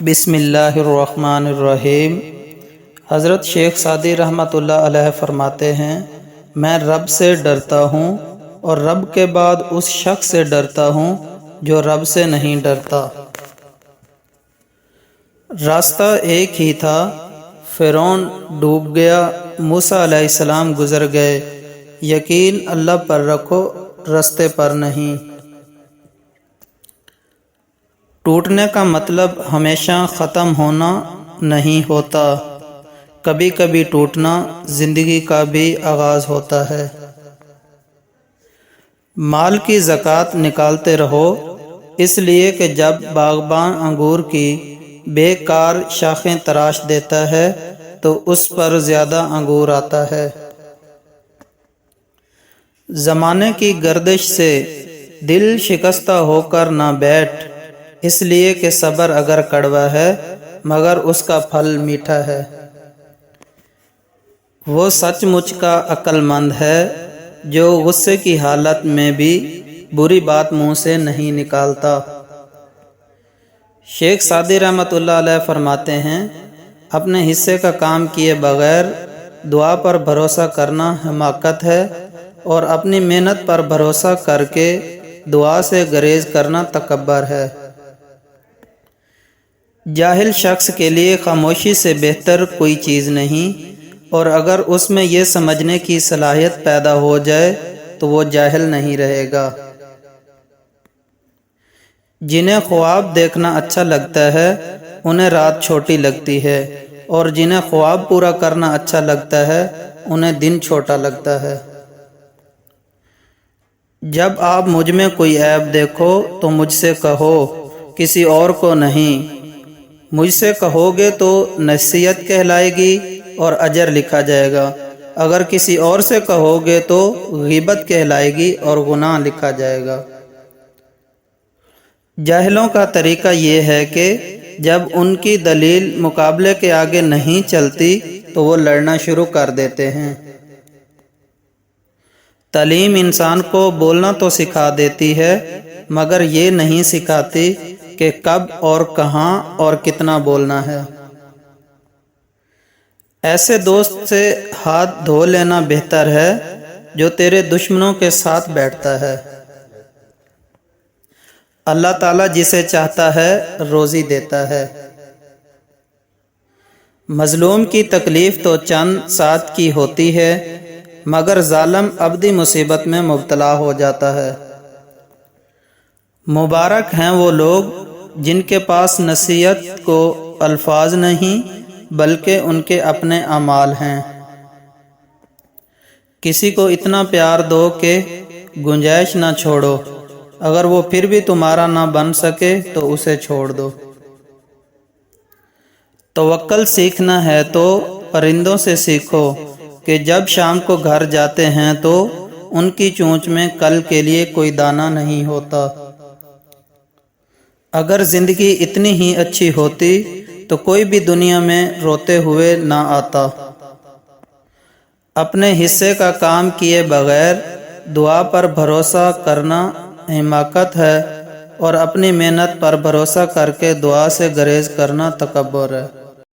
بسم اللہ الرحمن الرحیم۔ حضرت شیخ سعدی رحمۃ اللہ علیہ فرماتے ہیں، میں رب سے ڈرتا ہوں اور رب کے بعد اس شخص سے ڈرتا ہوں جو رب سے نہیں ڈرتا۔ راستہ ایک ہی تھا، فرعون ڈوب گیا، موسیٰ علیہ السلام گزر گئے، یقین اللہ پر رکھو، رستے پر نہیں۔ ٹوٹنے کا مطلب ہمیشہ ختم ہونا نہیں ہوتا، کبھی کبھی ٹوٹنا زندگی کا بھی آغاز ہوتا ہے۔ مال کی زکوٰۃ نکالتے رہو، اس لیے کہ جب باغبان انگور کی بے کار شاخیں تراش دیتا ہے تو اس پر زیادہ انگور آتا ہے۔ زمانے کی گردش سے دل شکستہ ہو کر نہ بیٹھ، اس لیے کہ صبر اگر کڑوا ہے مگر اس کا پھل میٹھا ہے۔ وہ سچ مچ کا عقل مند ہے جو غصے کی حالت میں بھی بری بات منہ سے نہیں نکالتا۔ شیخ سعدی رحمۃ اللہ علیہ فرماتے ہیں، اپنے حصے کا کام کیے بغیر دعا پر بھروسہ کرنا حماقت ہے، اور اپنی محنت پر بھروسہ کر کے دعا سے گریز کرنا تکبر ہے۔ جاہل شخص کے لیے خاموشی سے بہتر کوئی چیز نہیں، اور اگر اس میں یہ سمجھنے کی صلاحیت پیدا ہو جائے تو وہ جاہل نہیں رہے گا۔ جنہیں خواب دیکھنا اچھا لگتا ہے انہیں رات چھوٹی لگتی ہے، اور جنہیں خواب پورا کرنا اچھا لگتا ہے انہیں دن چھوٹا لگتا ہے۔ جب آپ مجھ میں کوئی عیب دیکھو تو مجھ سے کہو، کسی اور کو نہیں۔ مجھ سے کہو گے تو نصیحت کہلائے گی اور اجر لکھا جائے گا، اگر کسی اور سے کہو گے تو غیبت کہلائے گی اور گناہ لکھا جائے گا۔ جاہلوں کا طریقہ یہ ہے کہ جب ان کی دلیل مقابلے کے آگے نہیں چلتی تو وہ لڑنا شروع کر دیتے ہیں۔ تعلیم انسان کو بولنا تو سکھا دیتی ہے مگر یہ نہیں سکھاتی کہ کب اور کہاں اور کتنا بولنا ہے۔ ایسے دوست سے ہاتھ دھو لینا بہتر ہے جو تیرے دشمنوں کے ساتھ بیٹھتا ہے۔ اللہ تعالیٰ جسے چاہتا ہے روزی دیتا ہے۔ مظلوم کی تکلیف تو چند ساتھ کی ہوتی ہے مگر ظالم ابدی مصیبت میں مبتلا ہو جاتا ہے۔ مبارک ہیں وہ لوگ جن کے پاس نصیحت کو الفاظ نہیں بلکہ ان کے اپنے اعمال ہیں۔ کسی کو اتنا پیار دو کہ گنجائش نہ چھوڑو، اگر وہ پھر بھی تمہارا نہ بن سکے تو اسے چھوڑ دو۔ توکل سیکھنا ہے تو پرندوں سے سیکھو کہ جب شام کو گھر جاتے ہیں تو ان کی چونچ میں کل کے لیے کوئی دانہ نہیں ہوتا۔ اگر زندگی اتنی ہی اچھی ہوتی تو کوئی بھی دنیا میں روتے ہوئے نہ آتا۔ اپنے حصے کا کام کیے بغیر دعا پر بھروسہ کرنا حماقت ہے، اور اپنی محنت پر بھروسہ کر کے دعا سے گریز کرنا تکبر ہے۔